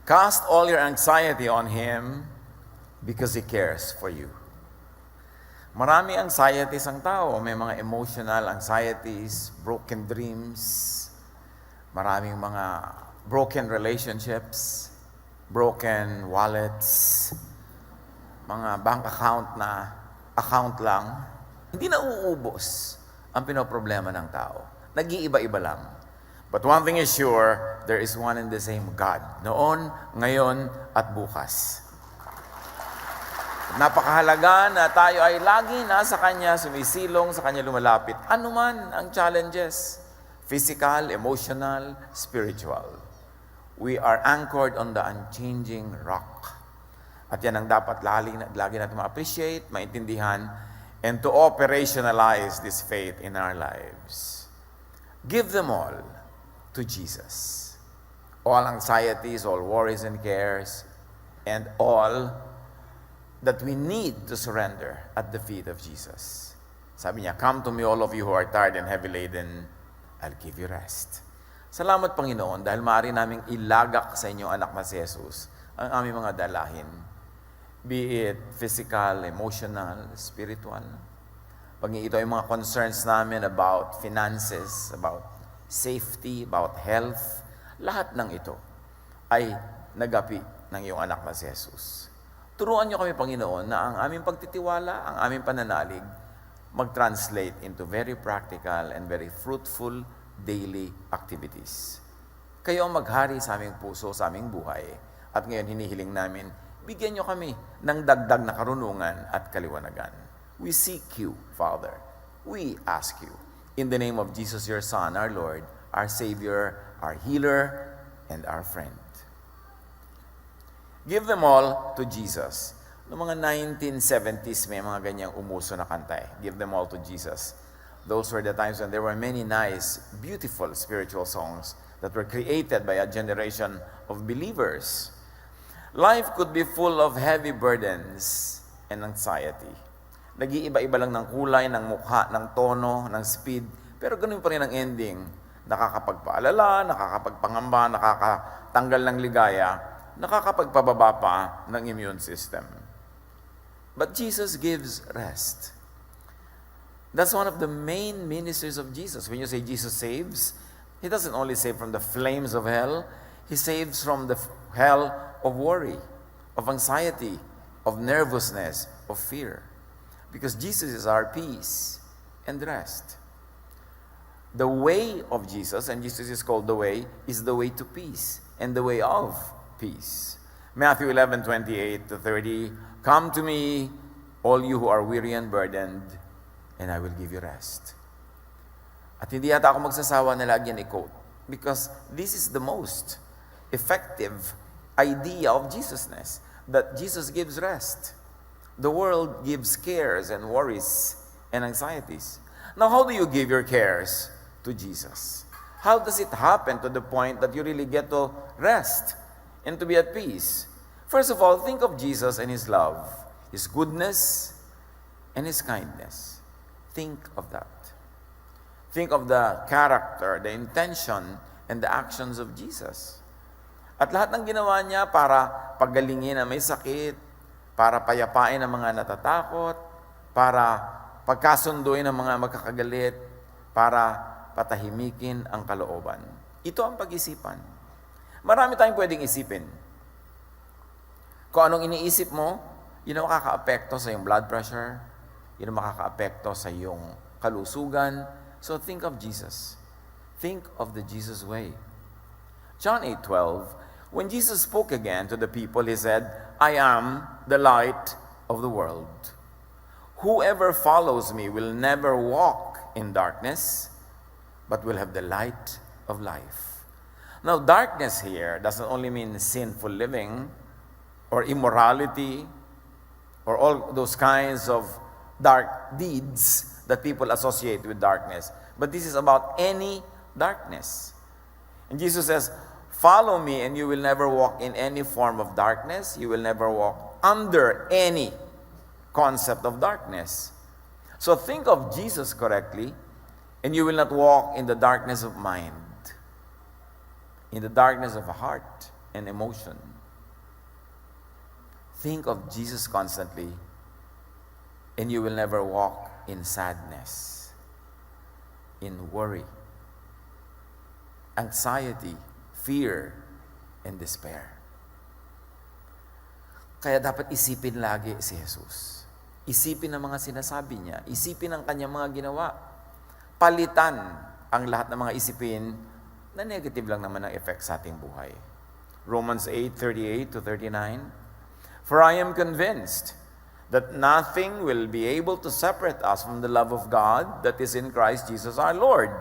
Cast all your anxiety on Him because He cares for you. Marami anxieties ang tao. May mga emotional anxieties, broken dreams, maraming mga broken relationships, broken wallets, mga bank account lang. Hindi na uubos ang pinoproblema ng tao. Nag-iiba-iba lang. But one thing is sure, there is one and the same God. Noon, ngayon, at bukas. Napakahalaga na tayo ay lagi nasa Kanya, sumisilong, sa Kanya lumalapit. Ano man ang challenges, physical, emotional, spiritual. We are anchored on the unchanging rock. At yan ang dapat lagi natin ma-appreciate, maintindihan, and to operationalize this faith in our lives. Give them all to Jesus. All anxieties, all worries and cares, and all that we need to surrender at the feet of Jesus. Sabi niya, "Come to me all of you who are tired and heavy laden, I'll give you rest." Salamat Panginoon dahil maaari naming ilagak sa inyong anak na si Jesus ang aming mga dalahin. Be it physical, emotional, spiritual. Pag ito ay mga concerns namin about finances, about safety, about health, lahat ng ito ay nagapi ng iyong anak na si Jesus. Turuan niyo kami, Panginoon, na ang aming pagtitiwala, ang aming pananalig, mag-translate into very practical and very fruitful daily activities. Kayo ang maghari sa aming puso, sa aming buhay. At ngayon hinihiling namin, bigyan niyo kami ng dagdag na karunungan at kaliwanagan. We seek you, Father. We ask you. In the name of Jesus, your Son, our Lord, our Savior, our Healer, and our Friend. Give them all to Jesus. Noong mga 1970s, may mga ganyang umuso na kanta eh. Give them all to Jesus. Those were the times when there were many nice, beautiful spiritual songs that were created by a generation of believers. Life could be full of heavy burdens and anxiety. Nag-iiba-iba lang ng kulay, ng mukha, ng tono, ng speed, pero ganun pa rin ang ending. Nakakapagpaalala, nakakapagpangamba, nakakatanggal ng ligaya, nakakapagpababa pa ng immune system. But Jesus gives rest. That's one of the main ministries of Jesus. When you say Jesus saves, He doesn't only save from the flames of hell, He saves from the hell of worry, of anxiety, of nervousness, of fear. Because Jesus is our peace and rest. The way of Jesus, and Jesus is called the way, is the way to peace and the way of peace. Matthew 11:28-30, "Come to me, all you who are weary and burdened, and I will give you rest." At hindi yata ako magsasawa na lagi yan i-quote because this is the most effective idea of Jesusness, that Jesus gives rest. The world gives cares and worries and anxieties. Now, how do you give your cares to Jesus? How does it happen to the point that you really get to rest and to be at peace? First of all, think of Jesus and His love, His goodness, and His kindness. Think of that. Think of the character, the intention, and the actions of Jesus. At lahat ng ginawa niya para pagalingin ang may sakit, para payapain ang mga natatakot, para pagkasunduin ang mga magkakagalit, para patahimikin ang kalooban. Ito ang pag-isipan. Marami tayong pwedeng isipin. Kung anong iniisip mo, yun ang makaka-apekto sa iyong blood pressure, yun ang makaka-apekto sa iyong kalusugan. So think of Jesus. Think of the Jesus way. John 8:12, when Jesus spoke again to the people, He said, "I am the light of the world. Whoever follows me will never walk in darkness, but will have the light of life." Now, darkness here doesn't only mean sinful living or immorality or all those kinds of dark deeds that people associate with darkness. But this is about any darkness. And Jesus says, "Follow me and you will never walk in any form of darkness. You will never walk under any concept of darkness." So think of Jesus correctly and you will not walk in the darkness of mind, in the darkness of heart and emotion. Think of Jesus constantly, and you will never walk in sadness, in worry, anxiety, fear, and despair. Kaya dapat isipin lagi si Jesus. Isipin ang mga sinasabi niya. Isipin ang kanyang mga ginawa. Palitan ang lahat ng mga isipin na negative lang naman ang effect sa ating buhay. Romans 8:38-39. For I am convinced that nothing will be able to separate us from the love of God that is in Christ Jesus our Lord.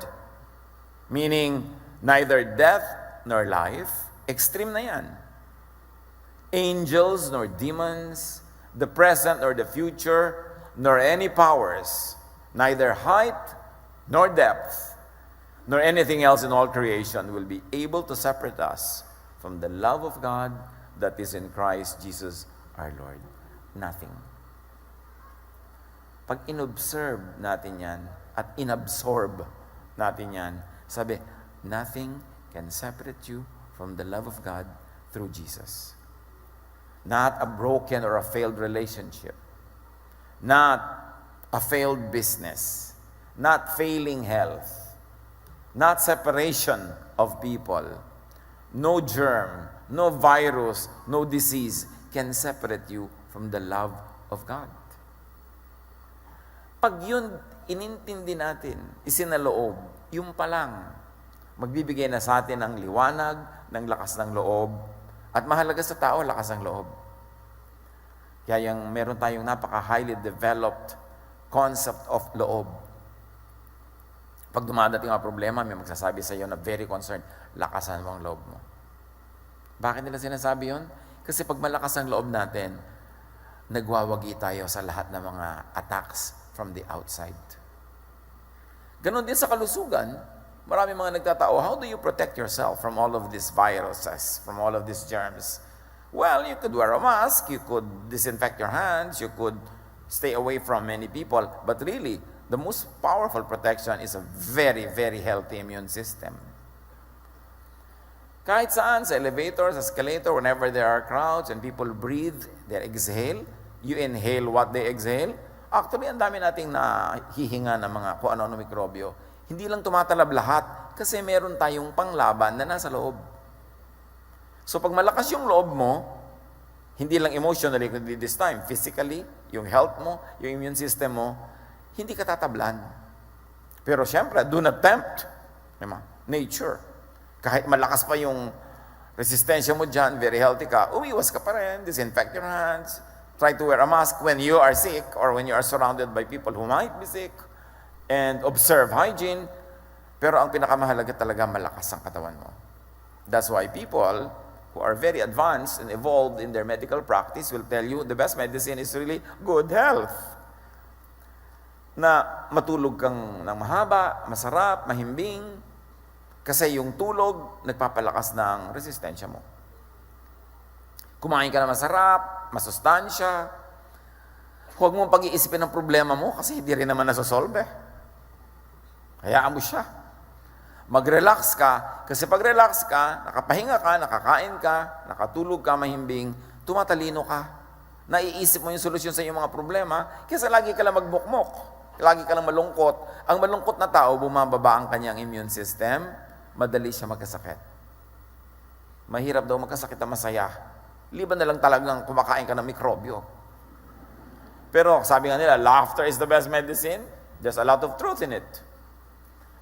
Meaning, neither death nor life, extreme na yan. Angels nor demons, the present nor the future, nor any powers, neither height nor depth, nor anything else in all creation will be able to separate us from the love of God that is in Christ Jesus our Lord. Nothing. Pag inobserve natin yan at inabsorb natin yan, sabi, nothing can separate you from the love of God through Jesus. Not a broken or a failed relationship. Not a failed business. Not failing health. Not separation of people. No germ, no virus, no disease can separate you from the love of God. Pag yun inintindi natin, isinaloob, yung pa lang, magbibigay na sa atin ng liwanag, ng lakas ng loob, at mahalaga sa tao, lakas ng loob. Kaya yung meron tayong napaka-highly developed concept of loob. Pag dumadating ang problema, may magsasabi sa iyo na very concerned, lakasan mo ang loob mo. Bakit nila sinasabi yun? Kasi pag malakas ang loob natin, nagwawagi tayo sa lahat ng mga attacks from the outside. Ganon din sa kalusugan. Marami mga nagtatao, how do you protect yourself from all of these viruses, from all of these germs? Well, you could wear a mask, you could disinfect your hands, you could stay away from many people, but really, the most powerful protection is a very, very healthy immune system. Kahit saan, sa elevator, sa escalator, whenever there are crowds and people breathe, they exhale, you inhale what they exhale. Actually, ang dami nating nahihinga ng mga kung ano-ano mikrobyo. Hindi lang tumatalab lahat kasi meron tayong panglaban na nasa loob. So pag malakas yung loob mo, hindi lang emotionally, kundi this time, physically, yung health mo, yung immune system mo, hindi ka tatablan. Pero syempre, do not tempt nature. Kahit malakas pa yung resistensya mo dyan, very healthy ka, umiwas ka pa rin, disinfect your hands, try to wear a mask when you are sick or when you are surrounded by people who might be sick, and observe hygiene. Pero ang pinakamahalaga talaga, malakas ang katawan mo. That's why people who are very advanced and evolved in their medical practice will tell you the best medicine is really good health. Na matulog kang ng mahaba, masarap, mahimbing, kasi yung tulog nagpapalakas ng resistensya mo. Kumain ka na masarap, masustansya, huwag mong pag-iisipin ng problema mo kasi hindi rin naman nasosolve. Hayaan mo siya. Mag-relax ka, kasi pag relax ka, nakapahinga ka, nakakain ka, nakatulog ka, mahimbing, tumatalino ka. Naiisip mo yung solusyon sa iyong mga problema, kasi lagi ka lang magbukmok, lagi ka lang malungkot. Ang malungkot na tao, bumababa ang kanyang immune system, madali siya magkasakit. Mahirap daw magkasakit na masaya. Liban na lang talagang kumakain ka ng mikrobyo. Pero sabi nga nila, laughter is the best medicine. There's a lot of truth in it.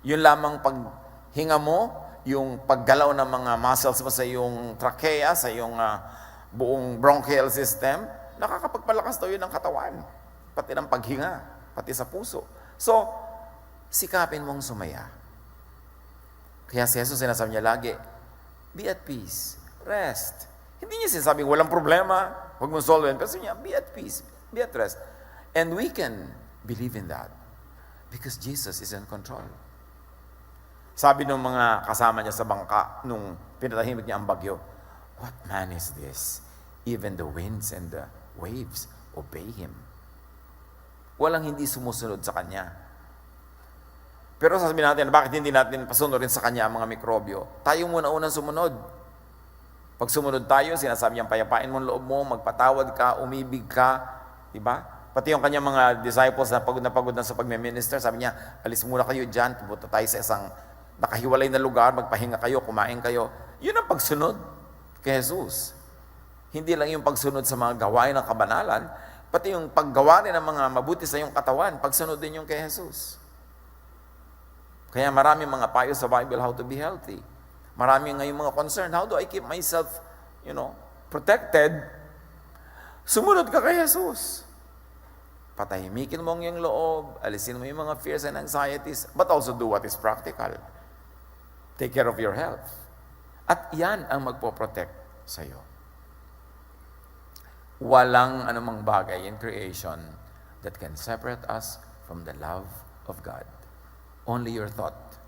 Yun lamang paghinga mo, yung paggalaw ng mga muscles mo sa iyong trachea, sa iyong buong bronchial system, nakakapagpalakas daw yun ng katawan. Pati ng paghinga, pati sa puso. So, sikapin mong sumaya. Kaya si Jesus sinasabi niya lagi, be at peace, rest. Hindi niya sinasabing walang problema, huwag mong solve yun. Kasi niya, be at peace, be at rest. And we can believe in that because Jesus is in control. Sabi ng mga kasama niya sa bangka nung pinatahimik niya ang bagyo, what man is this? Even the winds and the waves obey him. Walang hindi sumusunod sa kanya. Pero sasabihin natin, bakit hindi natin pasunurin sa kanya ang mga mikrobyo? Tayo muna unang sumunod. Pag sumunod tayo, sinasabi niyang payapain mo ang loob mo, magpatawad ka, umibig ka, di ba? Pati yung kanyang mga disciples na pagod na sa pagme-minister, sabi niya, alis muna kayo dyan, pupunta tayo sa isang nakahiwalay na lugar, magpahinga kayo, kumain kayo. Yun ang pagsunod kay Jesus. Hindi lang yung pagsunod sa mga gawain ng kabanalan, pati yung paggawa rin ng mga mabuti sa iyong katawan, pagsunod din yung kay Jesus. Kaya marami mga payo sa Bible how to be healthy. Marami ngayong mga concern, how do I keep myself, protected? Sumunod ka kay Jesus. Patahimikin mo ang iyong loob, alisin mo yung mga fears and anxieties, but also do what is practical. Take care of your health. At yan ang magpo-protect sa iyo. Walang anumang bagay in creation that can separate us from the love of God. Only your thought.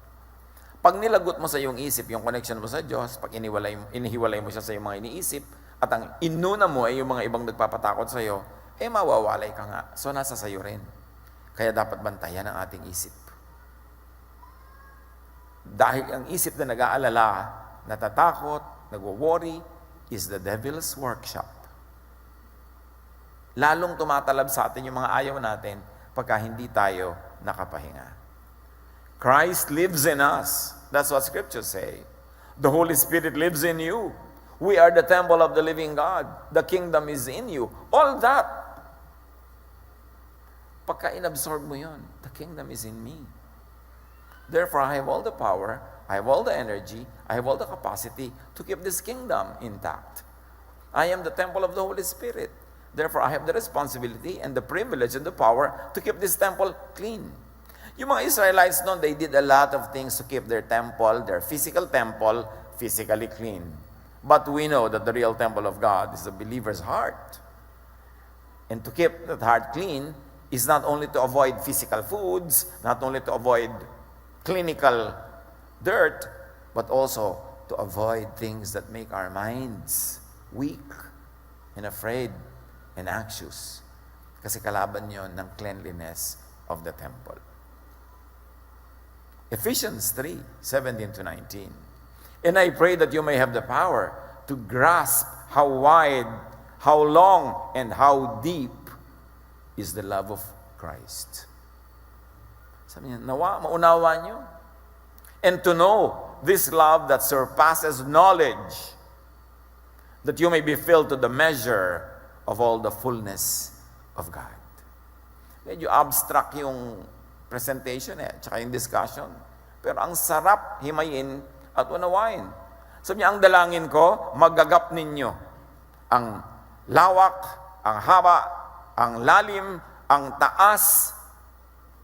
Pag nilagot mo sa iyong isip yung connection mo sa Diyos, pag inihiwalay mo siya sa iyong mga iniisip, at ang inuna mo ay yung mga ibang nagpapatakot sa iyo, mawawalay ka nga. So, nasa sa iyo rin. Kaya dapat bantayan ang ating isip. Dahil ang isip na nag-aalala, natatakot, nagwo-worry, is the devil's workshop. Lalong tumatalab sa atin yung mga ayaw natin pagka hindi tayo nakapahinga. Christ lives in us. That's what scriptures say. The Holy Spirit lives in you. We are the temple of the living God. The kingdom is in you. All that. Pagka inabsorb mo yun, the kingdom is in me. Therefore, I have all the power, I have all the energy, I have all the capacity to keep this kingdom intact. I am the temple of the Holy Spirit. Therefore, I have the responsibility and the privilege and the power to keep this temple clean. Yung mga Israelites noon, they did a lot of things to keep their temple, their physical temple, physically clean. But we know that the real temple of God is the believer's heart. And to keep that heart clean is not only to avoid physical foods, not only to avoid clinical dirt, but also to avoid things that make our minds weak and afraid and anxious. Kasi kalaban yon ng cleanliness of the temple. Ephesians 3:17-19. And I pray that you may have the power to grasp how wide, how long, and how deep is the love of Christ. Sabi niya, nawa, maunawa niyo. And to know this love that surpasses knowledge, that you may be filled to the measure of all the fullness of God. Medyo abstract yung presentation tsaka yung discussion. Pero ang sarap himayin at unawain. Sabi niya, ang dalangin ko, magagap ninyo ang lawak, ang haba, ang lalim, ang taas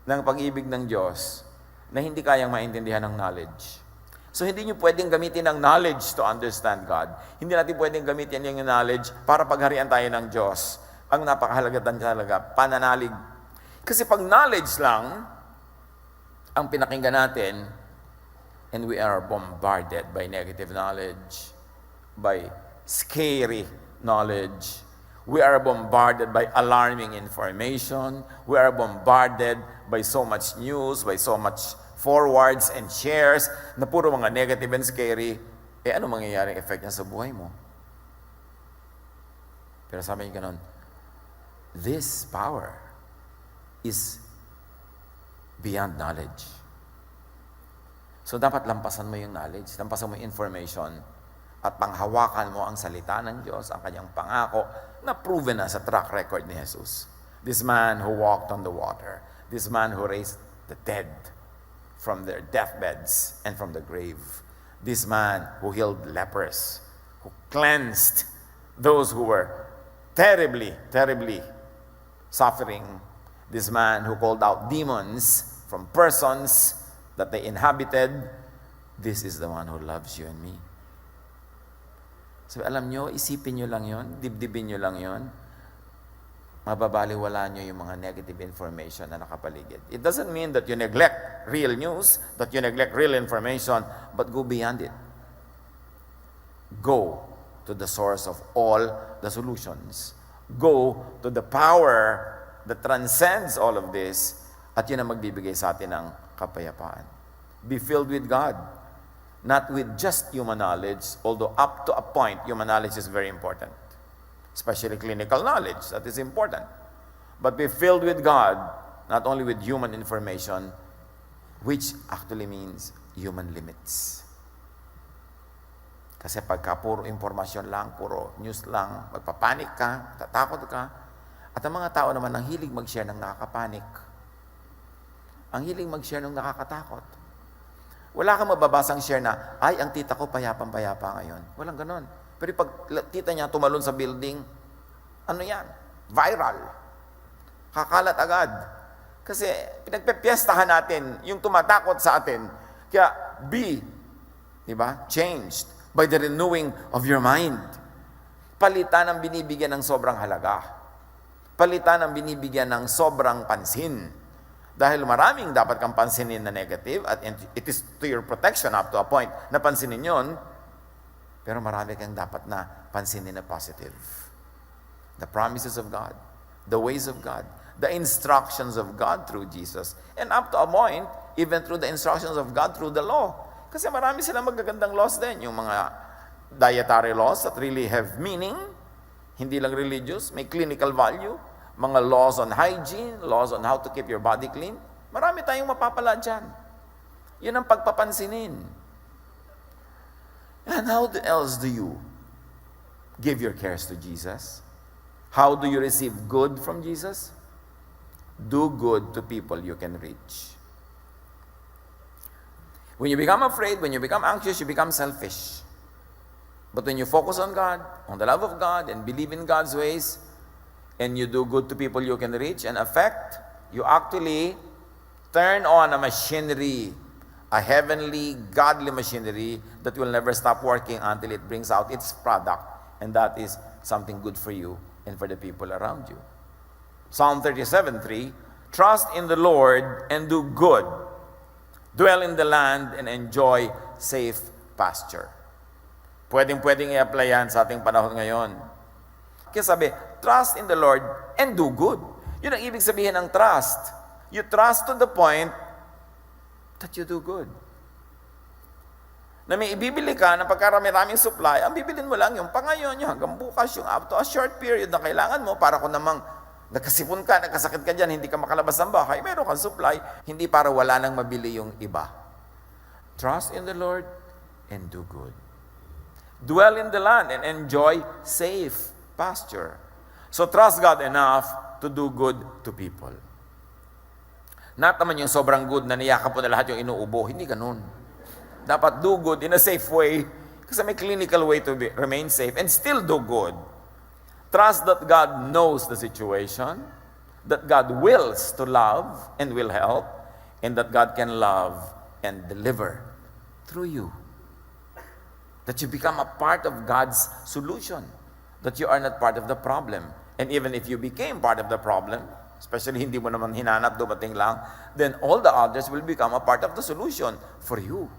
ng pag-ibig ng Diyos na hindi kayang maintindihan ng knowledge. So, hindi nyo pwedeng gamitin ang knowledge to understand God. Hindi natin pwedeng gamitin yung knowledge para pagharian tayo ng Diyos. Ang napakahalaga talaga, pananalig. Kasi pag knowledge lang ang pinakinggan natin, and we are bombarded by negative knowledge, by scary knowledge. We are bombarded by alarming information. We are bombarded by so much news, by so much forwards and shares na puro mga negative and scary. Ano mangyayaring effect niya sa buhay mo? Pero sabi niya ganun, this power is beyond knowledge. So dapat lampasan mo yung knowledge, lampasan mo yung information, at panghawakan mo ang salita ng Diyos, ang kanyang pangako, na proven na sa track record ni Jesus. This man who walked on the water, this man who raised the dead from their deathbeds and from the grave, this man who healed lepers, who cleansed those who were terribly, terribly suffering, this man who called out demons from persons that they inhabited, this is the one who loves you and me. So, alam nyo, isipin nyo lang yon, dibdibin nyo lang yon, mababaliwala nyo yung mga negative information na nakapaligid. It doesn't mean that you neglect real news, that you neglect real information, but go beyond it. Go to the source of all the solutions. Go to the power that transcends all of this, at yun ang magbibigay sa atin ng kapayapaan. Be filled with God. Not with just human knowledge, although up to a point, human knowledge is very important. Especially clinical knowledge, that is important. But be filled with God, not only with human information, which actually means human limits. Kasi pagka puro informasyon lang, puro news lang, magpapanik ka, tatakot ka, at ang mga tao naman ang hilig mag-share ng nakakapanik. Ang hilig mag-share ng nakakatakot. Wala kang mababasang share na, ay, ang tita ko payapang-payapa ngayon. Walang ganon. Pero pag tita niya tumalon sa building, ano yan? Viral. Kakalat agad. Kasi pinagpepiestahan natin yung tumatakot sa atin. Kaya be, di ba, changed by the renewing of your mind. Palitan ang binibigyan ng sobrang halaga. Palitan ang binibigyan ng sobrang pansin. Dahil maraming dapat kang pansinin na negative at it is to your protection up to a point na pansinin yun, pero marami kang dapat na pansinin na positive. The promises of God, the ways of God, the instructions of God through Jesus, and up to a point, even through the instructions of God through the law. Kasi marami silang magagandang laws din, yung mga dietary laws that really have meaning, hindi lang religious, may clinical value, mga laws on hygiene, laws on how to keep your body clean. Marami tayong mapapala dyan. Yun ang pagpapansinin. And how else do you give your cares to Jesus? How do you receive good from Jesus? Do good to people you can reach. When you become afraid, when you become anxious, you become selfish. But when you focus on God, on the love of God, and believe in God's ways, and you do good to people you can reach and affect, you actually turn on a machinery, a heavenly, godly machinery that will never stop working until it brings out its product, and that is something good for you and for the people around you. Psalm 37:3, trust in the Lord and do good. Dwell in the land and enjoy safe pasture. Pwedeng i-apply yan sa ating panahon ngayon. Kaya sabi, trust in the Lord and do good. Yun ang ibig sabihin ng trust. You trust to the point that you do good. Na may ibibili ka na pagkarami-raming supply, ang bibilin mo lang yung pangayon nyo hanggang bukas, yung up to a short period na kailangan mo para kung namang nagkasipon ka, nagkasakit ka dyan, hindi ka makalabas ng bahay, meron kang supply, hindi para wala nang mabili yung iba. Trust in the Lord and do good. Dwell in the land and enjoy safe pasture. So trust God enough to do good to people. Not naman yung sobrang good na niyakap mo na lahat yung inuubo. Hindi ganun. Dapat do good in a safe way kasi may clinical way to remain safe and still do good. Trust that God knows the situation, that God wills to love and will help, and that God can love and deliver through you. That you become a part of God's solution. That you are not part of the problem. And even if you became part of the problem, especially hindi mo naman hinanap, dumating lang, then all the others will become a part of the solution for you.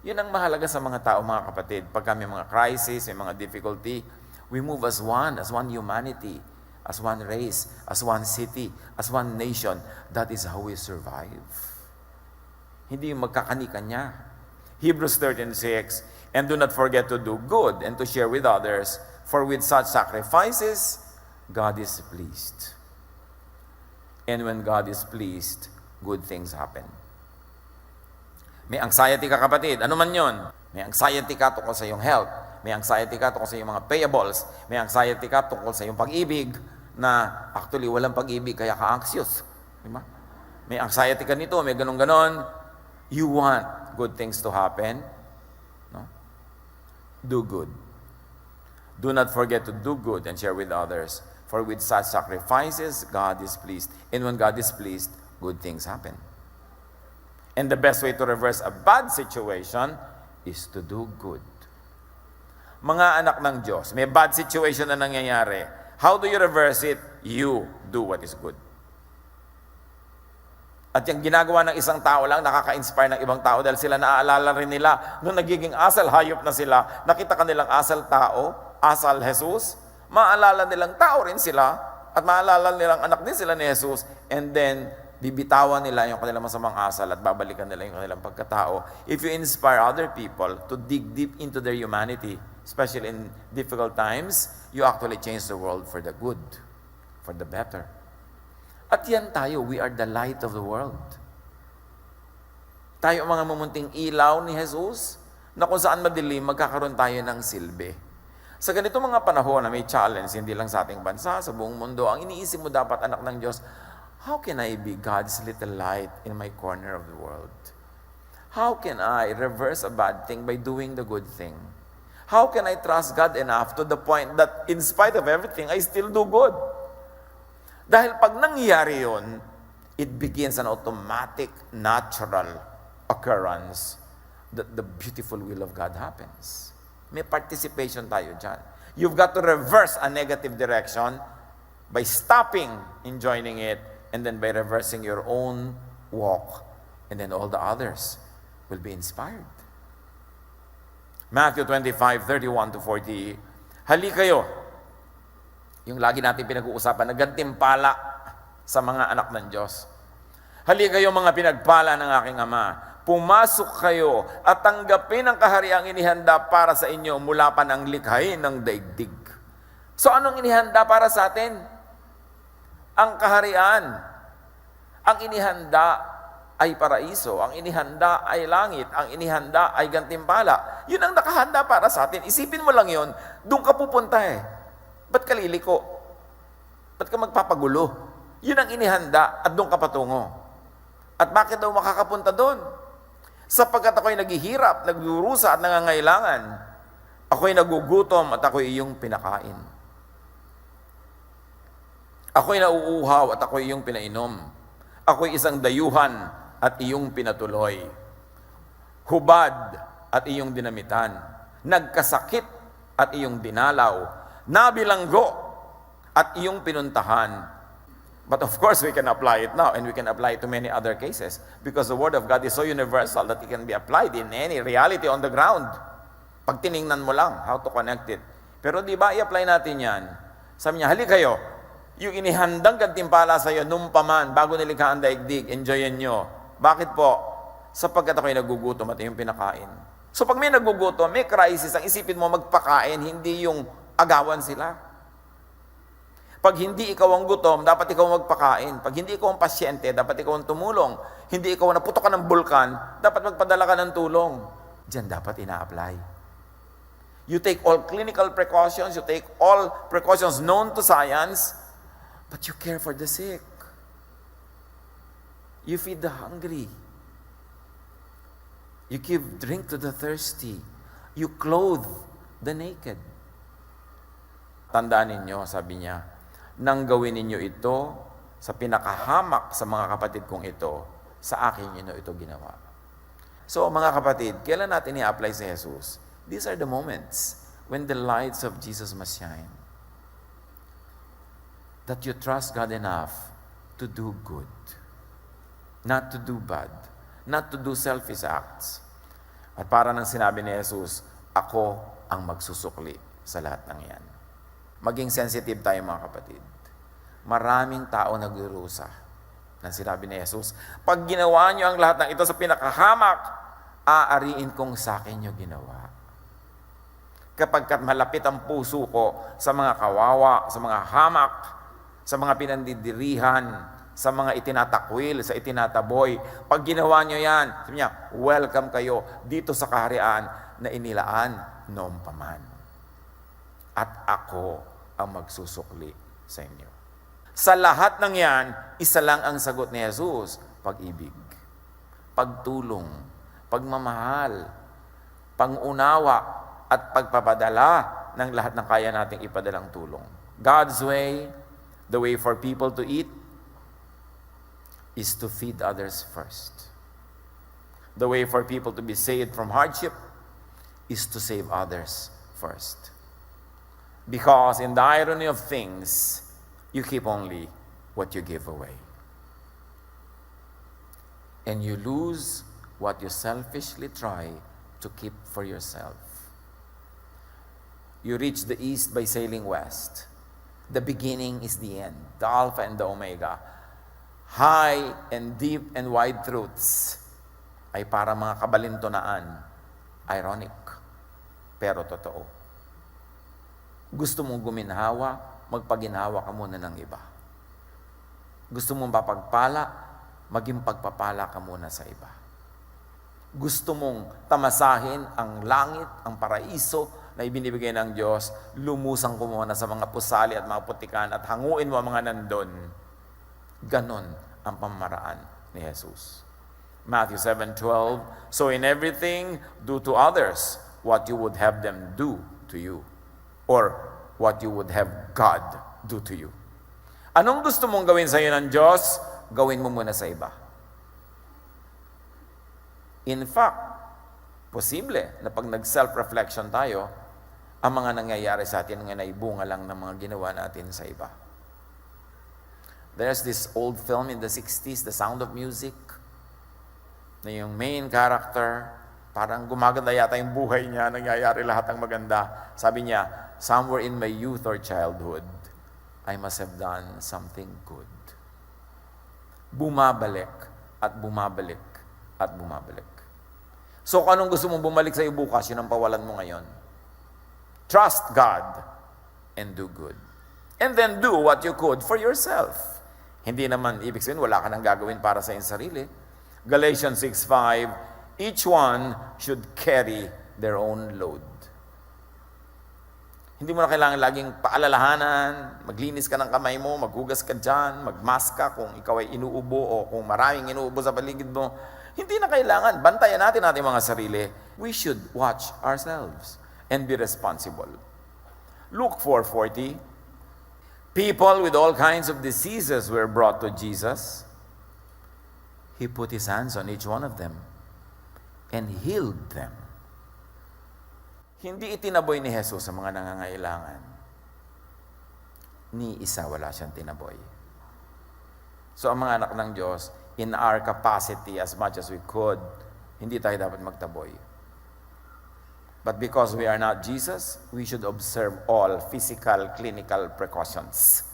Yun ang mahalaga sa mga tao, mga kapatid. Pagka may mga crisis, may mga difficulty, we move as one humanity, as one race, as one city, as one nation. That is how we survive. Hindi yung magkakanikanya. Hebrews 13:6, and do not forget to do good and to share with others, for with such sacrifices, God is pleased. And when God is pleased, good things happen. May anxiety ka, kapatid. Ano man yon? May anxiety ka tungkol sa iyong health. May anxiety ka tungkol sa iyong mga payables. May anxiety ka tungkol sa iyong pag-ibig na actually walang pag-ibig kaya ka anxious. Diba? May anxiety ka nito, may ganon-ganon. You want good things to happen. No? Do good. Do not forget to do good and share with others. For with such sacrifices, God is pleased. And when God is pleased, good things happen. And the best way to reverse a bad situation is to do good. Mga anak ng Diyos, may bad situation na nangyayari. How do you reverse it? You do what is good. At yung ginagawa ng isang tao lang, nakaka-inspire ng ibang tao dahil sila naaalala rin nila nung nagiging asal hayop na sila, nakita kanilang asal tao, asal Jesus, maalala nilang tao rin sila at maalala nilang anak din sila ni Jesus, and then bibitawan nila yung kanilang masamang asal at babalikan nila yung kanilang pagkatao. If you inspire other people to dig deep into their humanity, especially in difficult times, you actually change the world for the good, for the better. At yan tayo, we are the light of the world. Tayo ang mga mumunting ilaw ni Jesus, na kung saan madilim, magkakaroon tayo ng silbi. Sa ganito mga panahon na may challenge, hindi lang sa ating bansa, sa buong mundo, ang iniisip mo dapat, anak ng Diyos, how can I be God's little light in my corner of the world? How can I reverse a bad thing by doing the good thing? How can I trust God enough to the point that in spite of everything, I still do good? Dahil pag nangyayari yun, it begins an automatic, natural occurrence that the beautiful will of God happens. May participation tayo dyan. You've got to reverse a negative direction by stopping in joining it, and then by reversing your own walk, and then all the others will be inspired. Matthew 25:31-40, hali kayo, yung lagi natin pinag-uusapan, na gantimpala sa mga anak ng Diyos. Hali kayo mga pinagpala ng aking Ama, pumasok kayo at tanggapin ang kahariang inihanda para sa inyo mula pa ng likhain ng daigdig. So anong inihanda para sa atin? Ang kaharian. Ang inihanda ay paraiso. Ang inihanda ay langit. Ang inihanda ay gantimpala. Yun ang nakahanda para sa atin. Isipin mo lang yun, doon ka pupunta eh. Ba't ka liliko? Ba't ka magpapagulo? Yun ang inihanda at doon ka patungo. At bakit daw makakapunta doon? Sapagkat ako'y naghihirap, nagdurusa at nangangailangan. Ako'y nagugutom at ako'y iyong pinakain. Ako'y nauuhaw at ako'y iyong pinainom. Ako'y isang dayuhan at iyong pinatuloy. Hubad at iyong dinamitan. Nagkasakit at iyong dinalaw. Nabilanggo at iyong pinuntahan. But of course, we can apply it now, and we can apply it to many other cases because the Word of God is so universal that it can be applied in any reality on the ground. Pag tiningnan mo lang how to connect it. Pero di ba, i-apply natin yan. Sabi niya, hali kayo, yung inihandang gantimpala sa iyo, nung paman, bago nilikha ang daigdig, enjoyin nyo. Bakit po? Sapagkat ako'y nagugutom at yung pinakain. So pag may nagugutom, may crisis, ang isipin mo magpakain, hindi yung agawan sila. Pag hindi ikaw ang gutom, dapat ikaw magpakain. Pag hindi ikaw ang pasyente, dapat ikaw ang tumulong. Hindi ikaw ang naputok ka ng bulkan, dapat magpadala ka ng tulong. Diyan dapat ina-apply. You take all clinical precautions, you take all precautions known to science, but you care for the sick. You feed the hungry. You give drink to the thirsty. You clothe the naked. Tandaan ninyo, sabi niya, nang gawin ninyo ito sa pinakahamak sa mga kapatid kong ito, sa akin ninyo ito ginawa. So mga kapatid, kailan natin i-apply si Jesus? These are the moments when the lights of Jesus must shine. That you trust God enough to do good, not to do bad, not to do selfish acts. At para nang sinabi ni Jesus, ako ang magsusukli sa lahat ng yan. Maging sensitive tayo mga kapatid. Maraming tao nagdurusa. Nang sinabi ni Jesus, pag ginawa nyo ang lahat ng ito sa pinakahamak, aariin kong sa akin nyo ginawa. Kapag malapit ang puso ko sa mga kawawa, sa mga hamak, sa mga pinandidirihan, sa mga itinatakwil, sa itinataboy, pag ginawa nyo yan, sabi niya, welcome kayo dito sa kaharian na inilaan noong paman. At ako ang magsusukli sa inyo. Sa lahat ng yan, isa lang ang sagot ni Jesus, pag-ibig, pagtulong, pagmamahal, pangunawa, at pagpapadala ng lahat ng kaya nating ipadalang tulong. God's way, the way for people to eat, is to feed others first. The way for people to be saved from hardship is to save others first. Because in the irony of things, you keep only what you give away. And you lose what you selfishly try to keep for yourself. You reach the east by sailing west. The beginning is the end, the Alpha and the Omega. high and deep and wide truths ay para mga kabalintunaan. Ironic, pero totoo. Gusto mong guminhawa, magpaginhawa ka muna ng iba. Gusto mong mapagpala, maging pagpapala ka muna sa iba. Gusto mong tamasahin ang langit, ang paraiso na ibinibigay ng Diyos, lumusang ko muna sa mga pusali at mga putikan at hanguin mo ang mga nandun. Ganon ang pamaraan ni Jesus. Matthew 7:12, so in everything, do to others what you would have them do to you, or what you would have God do to you. Anong gusto mong gawin sa iyo ng Diyos? Gawin mo muna sa iba. In fact, posible na pag nag-self-reflection tayo, ang mga nangyayari sa atin ngayon ay bunga lang ng mga ginawa natin sa iba. There's this old film in the 60s, The Sound of Music, na yung main character, parang gumaganda yata yung buhay niya, nangyayari lahat ng maganda. Sabi niya, somewhere in my youth or childhood, I must have done something good. Bumabalik at bumabalik at bumabalik. So kung anong gusto mong bumalik sa iyo bukas, yun ang pawalan mo ngayon. Trust God and do good. And then do what you could for yourself. Hindi naman ibig sabihin, wala ka nang gagawin para sa iyong sarili. Galatians 6:5, each one should carry their own load. Hindi mo na kailangan laging paalalahanan, maglinis ka ng kamay mo, maghugas ka dyan, magmask ka kung ikaw ay inuubo o kung maraming inuubo sa paligid mo. Hindi na kailangan. Bantayan natin ating mga sarili. We should watch ourselves and be responsible. Luke 4:40, people with all kinds of diseases were brought to Jesus. He put his hands on each one of them and healed them. Hindi itinaboy ni Jesus sa mga nangangailangan. Ni isa wala siyang tinaboy. So ang mga anak ng Diyos, in our capacity as much as we could, hindi tayo dapat magtaboy. But because we are not Jesus, we should observe all physical, clinical precautions.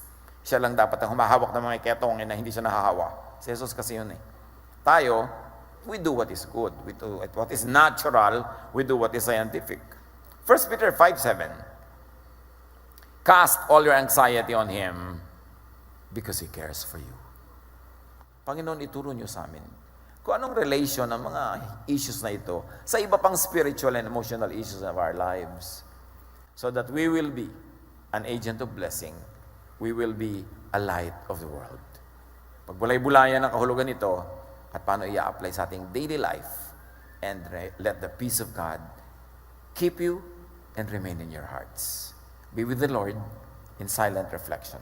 Siya lang dapat ang humahawak ng mga ketong na hindi siya nahahawa. Si Jesus kasi yun eh. Tayo, we do what is good. We do what is natural. We do what is scientific. 1 Peter 5:7. Cast all your anxiety on Him because He cares for you. Panginoon, ituro niyo sa amin kung anong relation ng mga issues na ito sa iba pang spiritual and emotional issues of our lives, so that we will be an agent of blessing. We will be a light of the world. Pagbulay-bulayan ang kahulugan nito at paano i-apply sa ating daily life, and let the peace of God keep you and remain in your hearts. Be with the Lord in silent reflection.